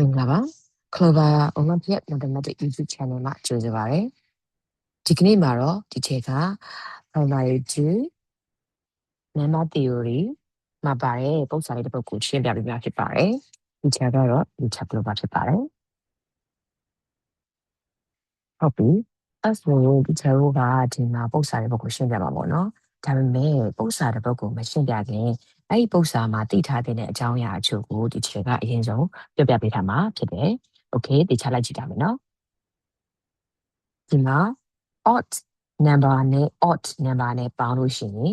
Mingaba, Clover Olympiad Mathematic YouTube channel မှာကြိုဆိုပါရစေ။ဒီကနေ့မှာတော့ဒီချက်က primary 2 number theory မှာပါတဲ့ပုံစံလေးတစ်ပုဒ်ကိုရှင်းပြပေးမှာဖြစ်ပါတယ်။ဒီချက်ကတော့ဒီချက် Clover ဖြစ်ပါတယ်။ဟုတ်ပြီ။အဲ့ဆိုရင်ဒီချက်ကိုဒီမှာပုံစံလေးတစ်ပုဒ်ကိုရှင်းပြပါပေါ့နော်။ဒါပေမဲ့ပုံစံတစ်ပုဒ်ကိုမရှင်းပြခင်အဲ့ဒီပုံစံမှာတည်ထားတဲ့အကြောင်းအရာအချို့ကိုဒီချက်ကအရင်ဆုံးပြောပြပေးထားမှာဖြစ်တယ်။ Okay ဒီချက်လိုက်ကြည့်ကြမယ်နော်။ဒီမှာ odd number နဲ့ odd number နဲ့ပေါင်းလို့ရှိရင်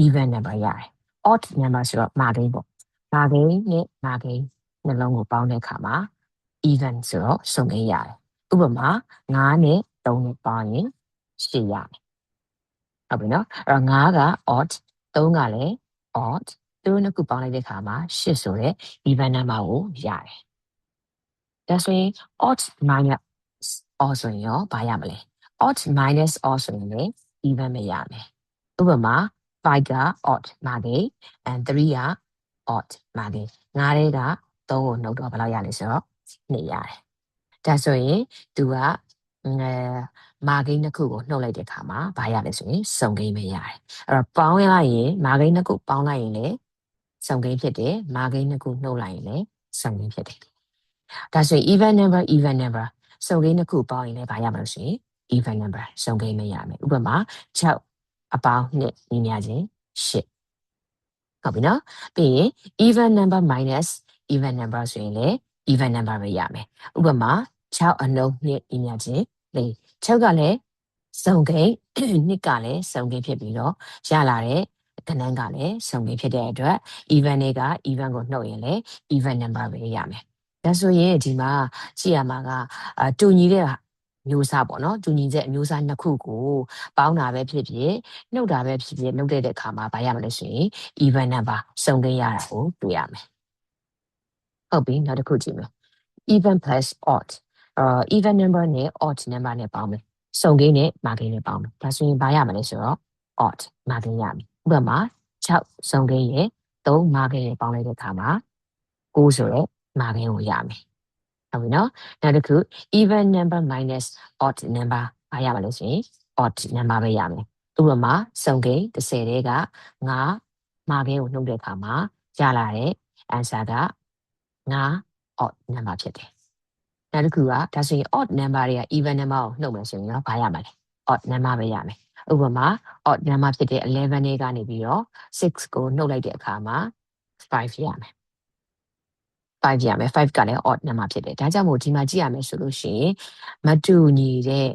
even number ရတယ်။ odd number ဆိုတော့မာကိန်းပေါ့။မာကိန်းနဲ့မာကိန်းနှလုံးကိုပေါင်းတဲ့အခါမှာ even ဆိုတော့စုံကိန်းရတယ်။ဥပမာ9နဲ့3နဲ့ပေါင်းရင်8ရတယ်။ဟုတ်ပြီနော်။အဲ့တော့9က odd 3ကလည်း odd သူတို့နှစ်ခုပေါင်းလိုက်တဲ့အခါမှာ8ဆိုတဲ့ even number ကိုရတယ်။ဒါဆိုရင် odd minus odd ဆိုရင်ရောဘာရမလဲ။ odd minus odd ဆိုရင်လည်း even ပဲရမယ်။ဥပမာ5က odd မာကိန်း and 3က odd မာကိန်း9ထဲက3ကိုနှုတ်တော့ဘယ်လောက်ရလဲဆိုတော့2ရတယ်။ဒါဆိုရင်သူကမာကိန်းနှစ်ခုကိုနှုတ်လိုက်တဲ့အခါမှာဘာရလဲဆိုရင်စုံကိန်းပဲရတယ်။အဲ့တော့ပေါင်းလိုက်ရင်မာကိန်းနှစ်ခုပေါင်းလိုက်ရင်လည်းစုံကိန်းဖြစ်တယ်။မာကိန်းနှစ်ခုနှုတ်လိုက်ရင်လည်းစုံကိန်းဖြစ်တယ်။ဒါဆိုရင် even number စုံကိန်းနှစ်ခုပေါင်းရင်လည်းဘာရမလို့ဆိုရင် even number စုံကိန်းပဲရမယ်။ဥပမာ6အပေါင်း2ညီမျှခြင်း8ဟုတ်ပြီနော်ပြီးရင် even number minus even number ဆိုရင်လည်း even number ပဲရမယ်ဥပမာ6အနှုတ်2ညီမျှခြင်း4 6ကလည်းစုံကိန်း2ကလည်းစုံကိန်းဖြစ်ပြီးတော့ရလာတဲ့ကဏ္ဍကလည်းစုံကိန်းဖြစ်တဲ့အတွက် even တွေက even ကိုနှုတ်ရင်လည်း even number ပဲရမယ်ဒါဆိုရင်ဒီမှာကြည့်ရမှာကတူညီတဲ့မျိုးစားပေါ့နော်တူညီတဲ့အမျိုးစားနှစ်ခုကိုပေါင်းတာပဲဖြစ်ဖြစ်နှုတ်တာပဲဖြစ်ဖြစ်နှုတ်တဲ့အခါမှာဘာရမလဲဆိုရင် even number စုံကိန်းရတာကိုတွေ့ရမယ်ဟုတ်ပြီနောက်တစ်ခုကြည့်မယ် even plus odd even number နဲ့ odd number နဲ့ပေါင်းမယ်စုံကိန်းနဲ့မာကိန်းနဲ့ပေါင်းမယ်ဒါဆိုရင်ဘာရမလဲဆိုတော့ odd မာကိန်းရမယ်ဥပမာ6စုံကိန်းရဲ့3မာကိန်းနဲ့ပေါင်းလိုက်တဲ့အခါမှာ9ဆိုရဲမာကိန်းကိုရမယ်ဟုတ်ပြီနော်နောက်တစ်ခု even number minus odd number ဘာရမလဲဆိုရင် odd number ပဲရမယ်ဥပမာစုံကိန်း30တဲက9မာကိန်းကိုနှုတ်တဲ့အခါမှာရလာတဲ့ answer က9 odd number ဖြစ်တယ်နောက်တစ်ခုကဒါဆိုရင် odd number တွေက even number ကိုနှုတ်မယ်ဆိုရင်တော့ဘာရမှာလဲ odd number ပဲရမယ်ဥပမာ odd number ဖြစ်တဲ့11တွေကနေပြီးတော့6ကိုနှုတ်လိုက်တဲ့အခါမှာ5ရမယ်5ရမယ်5ကလည်း odd number ဖြစ်တယ်ဒါကြောင့်မို့ဒီမှာကြည့်ရမယ်ဆိုလို့ရှိရင်မတူညီတဲ့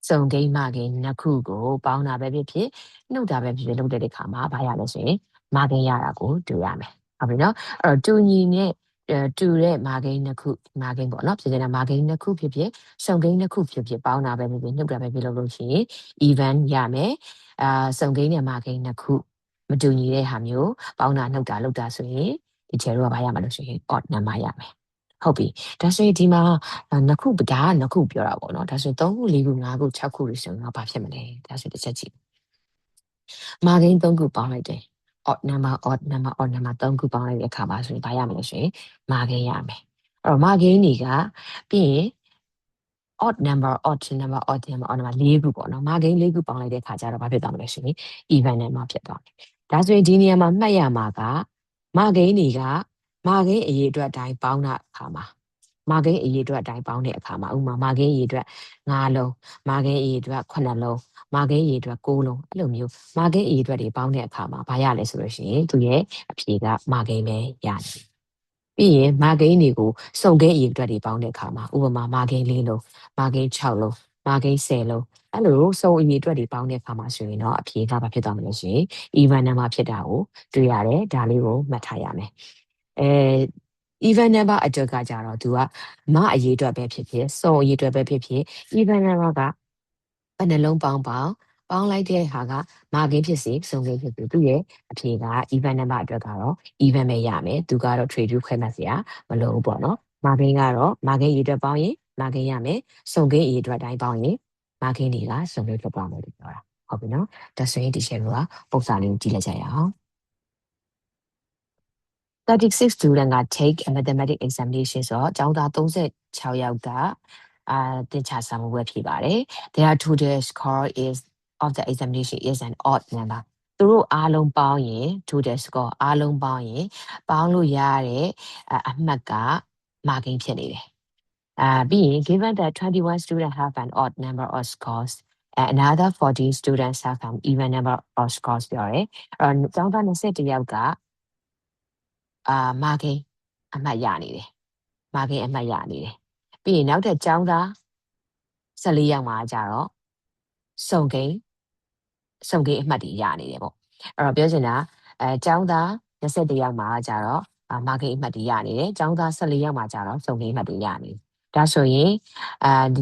စုံကိန်းမကိန်းနှစ်ခုကိုပေါင်းတာပဲဖြစ်ဖြစ်နှုတ်တာပဲဖြစ်ဖြစ်လုပ်တဲ့အခါမှာဘာရလဲဆိုရင်မကိန်းရတာကိုတွေ့ရမယ်ဟုတ်ပြီနော်အဲ့တော့တူညီနဲ့တူတဲ့မာကိန်းနှစ်ခုမာကိန်းပေါ့နော်ဖြစ်တဲ့မာကိန်းနှစ်ခုဖြစ်ဖြစ်စုံကိန်းနှစ်ခုဖြစ်ဖြစ်ပေါင်းတာပဲဖြစ်ဖြစ်နှုတ်တာပဲဖြစ်လို့ရှိရင် even ရမယ်စုံကိန်းနဲ့မာကိန်းနှစ်ခုမတူညီတဲ့ဟာမျိုးပေါင်းတာနှုတ်တာလုပ်တာဆိုရင်ဒီချေတော့ဘာရမှာလို့ဆိုရင် odd number ရမယ်ဟုတ်ပြီဒါဆိုရင်ဒီမှာနှစ်ခုပြောတာပေါ့နော်ဒါဆိုရင်3ခု4ခု5ခု6ခုလို့ဆိုရင်တော့ဘာဖြစ်မလဲဒါဆိုတစ်ချက်ကြည့်မာကိန်း3ခုပေါင်းလိုက်တယ် odd number 3ခုပေါင်းလိုက်တဲ့အခါမှာဆိုရင်ဘာရမလဲဆိုရင်မာကိန်းရမယ်အဲ့တော့မာကိန်းတွေကပြီးရင် odd number 4ခုပေါ့နော်မာကိန်း4ခုပေါင်းလိုက်တဲ့အခါကျတော့ဘာဖြစ်သွားမလဲဆိုရင် even number ဖြစ်သွားတယ်ဒါဆိုရင်ဒီနေရာမှာမှတ်ရမှာကမာကိန်းတွေကမာကိန်းအရေအတွက်အတိုင်းပေါင်းတာအခါမှာမာကိန်းအရေအတွက်အတိုင်းပေါင်းတဲ့အခါမှာဥပမာမာကိန်းအရေအတွက်5လုံးမာကိန်းအရေအတွက်9လုံးမာကိန်းအရေအတွက်6လုံးအဲ့လိုမျိုးမာကိန်းအရေအတွက်တွေပေါင်းတဲ့အခါမှာဘာရလဲဆိုလို့ရှိရင်သူရဲ့အဖြေကမာကိန်းပဲရတယ်ပြီးရင်မာကိန်းတွေကိုစုံကိန်းအရေအတွက်တွေပေါင်းတဲ့အခါမှာဥပမာမာကိန်း4လုံးမာကိန်း6လုံးမာကိန်း10လုံးအဲ့လိုစုံအရေအတွက်တွေပေါင်းတဲ့အခါမှာဆိုရင်တော့အဖြေကဘာဖြစ်သွားမလဲဆိုရင် even number ဖြစ်တာကိုတွေ့ရတယ်ဒါလေးကိုမှတ်ထားရမယ်even number အတွက်ကကြတော့သူကမအရေးအတွက်ပဲဖြစ်ဖြစ်စုံအရေးအတွက်ပဲဖြစ်ဖြစ် even number ကဘယ်နှလုံးပေါင်းလိုက်တဲ့ဟာကမာကိန်းဖြစ်စေစုံကိန်းဖြစ်စေသူရဲ့အဖြေက even number အတွက်ကတော့ even ပဲရမယ်သူကတော့ trade to ခွဲမှတ်စရာမလိုဘူးပေါ့နော်မာကိန်းကတော့မာကိန်းအရေးအတွက်ပေါင်းရင်မာကိန်းရမယ်စုံကိန်းအရေးအတွက်တိုင်းပေါင်းရင်မာကိန်းတွေကစုံကိန်းဖြစ်သွားမယ်လို့ပြောတာဟုတ်ပြီနော်ဒါဆိုရင်ဒီရှယ်ကပုံစံလေးကိုကြည့်လိုက်ကြရအောင် 36 student က take a mathematics examination ဆိုတော့ကျောင်းသား36ယောက်ကတင်ချစာမှုပဲဖြစ်ပါတယ် their total score is of the examination is an odd number သူတို့အားလုံးပေါင်းရင် total score အားလုံးပေါင်းရင်ပေါင်းလို့ရတဲ့အမှတ်က marking ဖြစ်နေတယ်ပြီးရင် given that 21 students have an odd number of scores and another 14 students have an even number of scores ပြောတယ်ကျောင်းသား21ယောက်ကmarking အမှတ်ရနေတယ် marking အမှတ်ရနေတယ်ပြီးရင်နောက်ထပ်ကျောင်းသား14ယောက်မှာကြတော့စုံကိန်းအမှတ်တွေရနေတယ်ပေါ့အဲ့တော့ပြောချင်တာကျောင်းသား21ယောက်မှာကြတော့ marking အမှတ်တွေရနေတယ်ကျောင်းသား14ယောက်မှာကြတော့စုံကိန်းအမှတ်တွေရနေတယ်ဒါဆိုရင်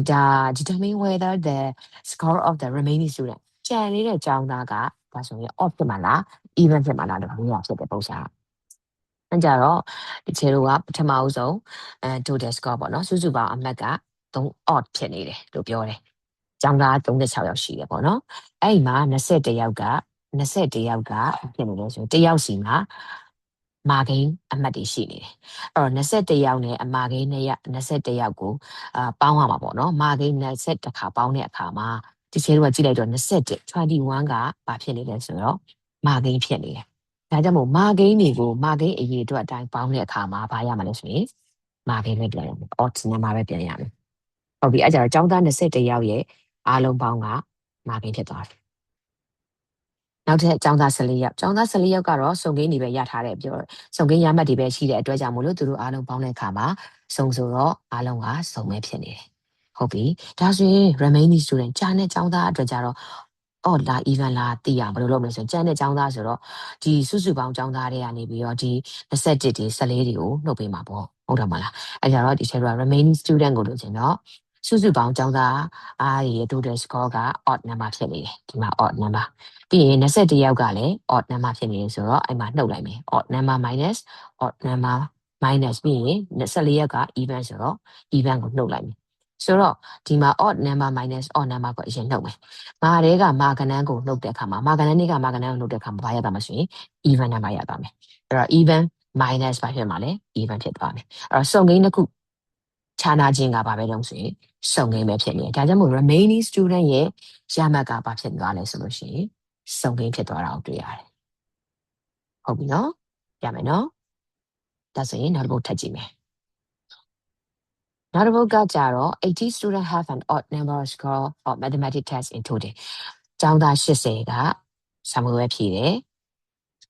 ဒါ determine whether the score of the remaining student ကျန်နေတဲ့ကျောင်းသားကဒါဆိုရင် odd ဖြစ်မှာလား even ဖြစ်မှာလားလို့ပြောရဖြစ်တဲ့ပုံစံအဲ့ကြတော့ဒီချေတို့ကပထမအဆုံးtotal score ပေါ့နော်စုစုပေါင်းအမှတ်က3 odd ဖြစ်နေတယ်လို့ပြောတယ်ကျောင်းသား36ယောက်ရှိတယ်ပေါ့နော်အဲ့ဒီမှာ21ယောက်ကဖြစ်နေတယ်ဆိုတယောက်စီမှာမာဂိမ်းအမှတ်တွေရှိနေတယ်အဲ့တော့21ယောက်နဲ့အမာဂိမ်း2ယောက်21ယောက်ကိုပေါင်းရမှာပေါ့နော်မာဂိမ်း21ခါပေါင်းတဲ့အခါမှာဒီချေတို့ကကြည့်လိုက်တော့21ကဘာဖြစ်နေလဲဆိုတော့မာဂိမ်းဖြစ်နေတယ်ဒါကြောင့်မို့မာဂိမ်းတွေကိုမာဂိမ်းအရေးအတွက်အတိုင်းပေါင်းတဲ့အခါမှာဘာရမှာလဲဆိုရင်မာဂိမ်းပဲပြန်ရမယ် odd number ပဲပြန်ရမယ်ဟုတ်ပြီအဲ့ကြတော့ကျောင်းသား21ယောက်ရဲ့အားလုံးပေါင်းကမာဂိမ်းဖြစ်သွားတယ်နောက်ထပ်ကျောင်းသား14ယောက်ကတော့စုံကိန်းတွေပဲရထားတယ်ပြောစုံကိန်းရမှတ်တွေပဲရှိတဲ့အတွက်ကြောင့်မို့လို့သူတို့အားလုံးပေါင်းတဲ့အခါမှာစုံဆိုတော့အားလုံးကစုံပဲဖြစ်နေတယ်ဟုတ်ပြီဒါဆိုရင် remaining student ကျန်တဲ့ကျောင်းသားအတွက်ကြတော့odd လား even လားသိရဘယ်လိုလုပ်မလဲဆိုရင်ကျန်တဲ့ကျောင်းသားဆိုတော့ဒီစုစုပေါင်းကျောင်းသားတွေကနေပြီးတော့ဒီ21တွေ14တွေကိုနှုတ်ပေးမှာပေါ့ဟုတ်တယ်မလားအဲ့ကြတော့ဒီ share remaining student ကိုလို့ရှင်တော့စုစုပေါင်းကျောင်းသားအားရဲ့ total score က odd number ဖြစ်နေတယ်ဒီမှာ odd number ပြီးရင်21ယောက်ကလည်း odd number ဖြစ်နေတယ်ဆိုတော့အဲ့မှာနှုတ်လိုက်မယ် odd number minus odd number minus ပြီးရင်24ယောက်က even ဆိုတော့ even ကိုနှုတ်လိုက်မယ်ဆိုတော့ဒီမှာ odd number minus odd number ကိုအရင်နှုတ်မယ်မာတွေကမာကနန်းကိုနှုတ်တဲ့အခါမှာမာကနန်းတွေကမာကနန်းကိုနှုတ်တဲ့အခါမှာဘာရတာမဆိုရင် even number ရပါမယ်အဲ့တော့ even minus ဘာဖြစ်မှာလဲ even ဖြစ်သွားမယ်အဲ့တော့စုံကိန်းတစ်ခုခြားနာခြင်းကဘာပဲတော့ဆိုရင်စုံကိန်းပဲဖြစ်နေတယ်ဒါကြောင့်မို့ remaining student ရဲ့ရမှတ်ကဘာဖြစ်သွားလဲဆိုလို့ရှိရင်စုံကိန်းဖြစ်သွားတာကိုတွေ့ရတယ်ဟုတ်ပြီနော်ရမယ်နော်ဒါဆိုရင်နောက်တစ်ပုဒ်ထပ်ကြည့်မယ်နောက်တစ်ပုဒ်ကကြတော့80 student have an odd number of score of mathematics test in total ကျောင်းသား80ကစာမေးပွဲဖြေတယ်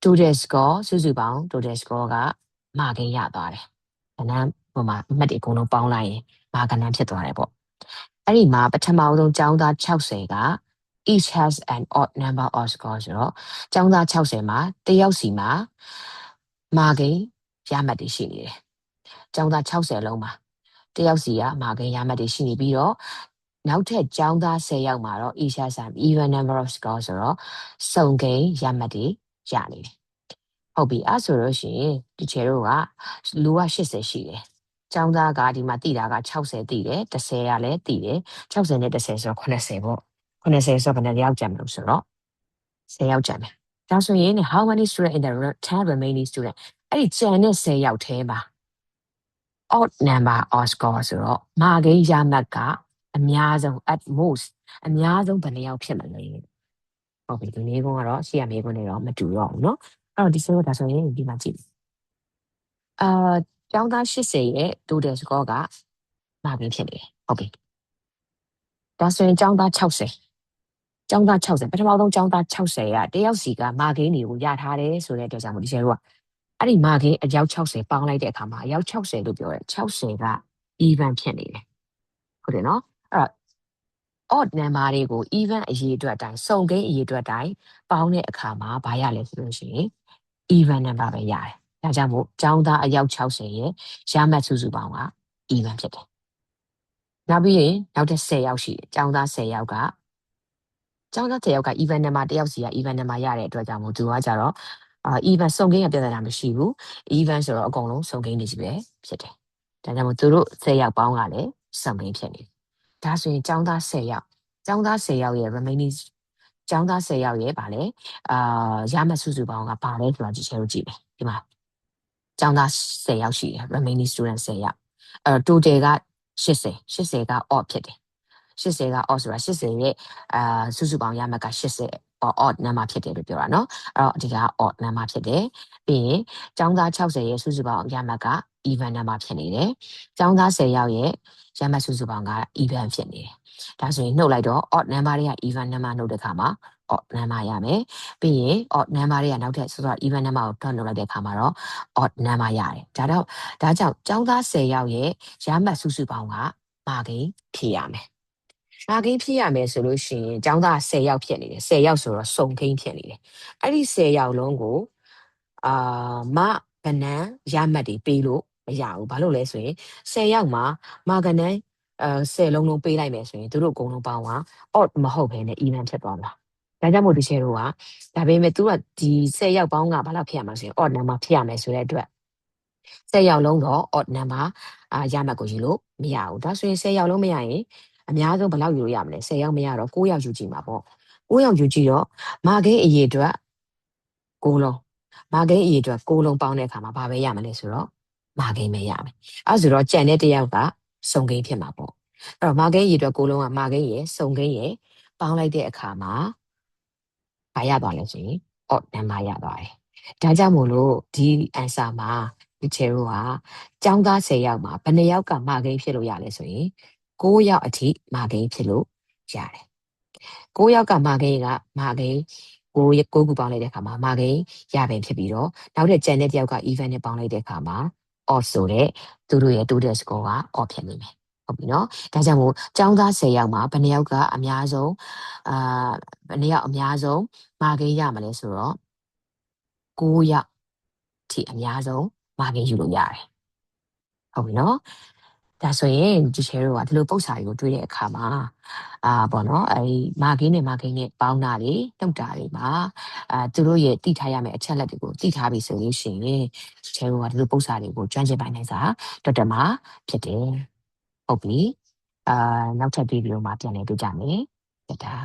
total score စုစုပေါင်း total score ကမာကင်းရသွားတယ်။ဒါနဲ့ဟိုမှာအမှတ်တွေအကုန်လုံးပေါင်းလိုက်ရင်မာကနန်းဖြစ်သွားတယ်ပေါ့။အဲ့ဒီမှာပထမဆုံးကျောင်းသား60က each has an odd number of scores ဆိုတော့ကျောင်းသား60မှာတယောက်စီမှာမာကင်းရမှတ်တွေရှိနေတယ်။ကျောင်းသား60လုံးမှာတယောက်စီကမာကင်းရမှတ်တွေရှိနေပြီးတော့နောက်ထပ်ကျောင်းသား10ယောက်မှာတော့ each has an even number of scores ဆိုတော့စုံကိန်းရမှတ်တွေရနေတယ်ဟုတ်ပြီအဲ့ဆိုလို့ရှိရင်ဒီချေတို့ကလူက80ရှိတယ်ကျောင်းသားကဒီမှာတည်တာက60တည်တယ်30ကလည်းတည်တယ်60နဲ့30ဆိုတော့80ပေါ့80ဆိုတော့ဘယ်နှယောက်ကျန်မလို့ဆိုတော့10ယောက်ကျန်တယ်ဒါဆိုရင် how many student in the 10 remaining student အဲ့ဒီကျန်တဲ့10ယောက်ထဲမှာ odd number of score ဆိုတော့မာကိန်းရမှတ်ကအများဆုံး at most အများဆုံးဘယ်နှယောက်ဖြစ်မလဲဟုတ်ပြီဒီနေ့ကတော့ရှေ့ရမေးခွန်းတွေတော့မတူတော့ဘူးเนาะအဲ့တော့ဒီဆိုတော့ဒါဆိုရင်ဒီမှာကြည့်ကျောင်းသား80ရဲ့ total score ကမာကင်းဖြစ်နေတယ်ဟုတ်ပြီဒါဆိုရင်ကျောင်းသား60ပထမဆုံးကျောင်းသား60ကတယောက်စီကမာကင်းတွေကိုရထားတယ်ဆိုတဲ့အတွက်ကြောင့်မို့ဒီကျဲတို့ကအဲ့ဒီမာကင်းအယောက်60ပေါင်းလိုက်တဲ့အခါမှာအယောက်60လို့ပြောရဲ60က even ဖြစ်နေတယ်ဟုတ်တယ်နော်အဲ့တော့ odd number တွေကို even အရေးအတွက်အတိုင်းစုံကိန်းအရေးအတွက်အတိုင်းပေါင်းတဲ့အခါမှာဘာရလဲဆိုလို့ရှိရင် even number ပဲရတယ်။ဒါကြောင့်မို့ကျောင်းသားအယောက်60ရဲ့ရမှတ်စုစုပေါင်းက even ဖြစ်တယ်။နောက်ပြီးရင်နောက်ထပ်10ယောက်ရှိတယ်။ကျောင်းသား10ယောက်က even number တယောက်စီက even number ရတဲ့အတွက်ကြောင့်မို့သူကကြတော့even စုံကိန်းကပြဿနာမရှိဘူး။ even ဆိုတော့အကုန်လုံးစုံကိန်းတွေကြီးပဲဖြစ်တယ်။ဒါကြောင့်မို့သူတို့10ယောက်ပေါင်းကလည်းစုံကိန်းဖြစ်နေတယ်။ဒါဆိုရင်ကျောင်းသား10ယောက်ရဲ့ remaining ကျောင်းသား10ယောက်ရဲ့ဗာလဲရမှတ်စုစုပေါင်းကဗာလဲဆိုတာကြည့်ချဲလို့ကြည့်မယ်ဒီမှာ ကျောင်းသား10ယောက်ရှိတယ် remaining student 10ယောက်total က80က odd ဖြစ်တယ်80က odd ဆိုတာ80ရဲ့စုစုပေါင်းရမှတ်က80 odd number ဖြစ်တယ်လို့ပြောတာเนาะအဲ့တော့ဒီက odd number ဖြစ်တယ်ပြီးရင်ကျောင်းသား60ရဲ့စုစုပေါင်းရမှတ်က even number ဖြစ်နေတယ်ကျောင်းသား10ယောက်ရဲ့ရမှတ်စုစုပေါင်းက even ဖြစ်နေတယ်ဒါဆိုရင်နှုတ်လိုက်တော့ odd number တွေက even number နှုတ်တဲ့အခါမှာ odd number ရမယ်ပြီးရင် odd number တွေကနောက်ထပ်ဆိုတော့ even number ကိုတွက်နှုတ်လိုက်တဲ့အခါမှာတော့ odd number ရတယ်ဒါကြောင့်ကျောင်းသား10ယောက်ရဲ့ရမှတ်စုစုပေါင်းကမာကိန်းဖြည့်ရမယ်မာကိန်းဖြည့်ရမယ်ဆိုလို့ရှိရင်ကျောင်းသား10ယောက်ဖြစ်နေတယ်10ယောက်ဆိုတော့စုံကိန်းဖြစ်နေတယ်အဲ့ဒီ10ယောက်လုံးကိုမကနန်းရမှတ်တွေပေးလို့မရဘူးဘာလို့လဲဆိုရင်10ယောက်မှာမကနန်း10လုံးလုံးပေးလိုက်မယ်ဆိုရင်သူတို့အကုန်လုံးပေါင်းက odd မဟုတ်ဘဲနဲ့ even ဖြစ်သွားမှာဒါကြောင့်မို့ဒီချေတို့ကဒါပေမဲ့သူကဒီ10ယောက်ပေါင်းကဘာလို့ဖြစ်ရမှာဆိုရင် odd number ဖြစ်ရမယ်ဆိုတဲ့အတွက်10ယောက်လုံးတော့ odd number ရမှတ်ကိုယူလို့မရဘူးဒါဆိုရင်10ယောက်လုံးမရရင်အများဆုံးဘယ်လောက်ယူရမလဲ10ယောက်မရတော့9ယောက်ယူကြည့်မှာပေါ့9ယောက်ယူကြည့်တော့မာကိန်းအရေအတွက်6လုံးမာကိန်းအရေအတွက်6လုံးပေါင်းတဲ့အခါမှာဘာပဲရမလဲဆိုတော့မာကိန်းပဲရမယ်အဲဆိုတော့ကြံတဲ့တယောက်ကစုံကိန်းဖြစ်မှာပေါ့အဲ့တော့မာကိန်းအရေအတွက်6လုံးကမာကိန်းရယ်စုံကိန်းရယ်ပေါင်းလိုက်တဲ့အခါမှာဘာရသွားလဲဆိုရင် odd number ရသွားတယ်ဒါကြောင့်မို့လို့ဒီ answer မှာဒီချေတို့ကကျောင်းသား10ယောက်မှာဘယ်နှယောက်ကမာကိန်းဖြစ်လို့ရလဲဆိုရင်9ယောက်အထိမာကိန်းဖြစ်လို့ရတယ်9ယောက်ကမာကိန်း9ခုပေါင်းလိုက်တဲ့အခါမှာမာကိန်းရပင်ဖြစ်ပြီးတော့နောက်တဲ့ကျန်တဲ့တယောက်က even နဲ့ပေါင်းလိုက်တဲ့အခါမှာ odd ဆိုတဲ့သူတို့ရဲ့ total score က odd ဖြစ်နေမယ်ဟုတ်ပြီနော်ဒါကြောင့်မို့ကျောင်းသား10ယောက်မှာဘယ်နှယောက်ကအများဆုံးဘယ်နှယောက်အများဆုံးမာကိန်းရမလဲဆိုတော့9ယောက်ထိအများဆုံးမာကိန်းယူလို့ရတယ်ဟုတ်ပြီနော်ဒါဆိုရင်ဒီချေတို့ကဒီလိုပုတ်စာတွေကိုတွေးတဲ့အခါမှာပေါ့နော်အဲဒီမာကိန်းနဲ့ပေါင်းတာတွေနှုတ်တာတွေမှာသူတို့ရဲ့တိထားရမယ့်အချက်လက်တွေကိုတိထားပြီဆိုလို့ရှိရင်ချေတို့ကဒီလိုပုတ်စာတွေကိုကျွမ်းကျင်ပိုင်နိုင်စာတော်တော်မှာဖြစ်တယ်ဟုတ်ပြီနောက်ထပ်ဗီဒီယိုမှာပြန်လည်တွေ့ကြမယ်တတာ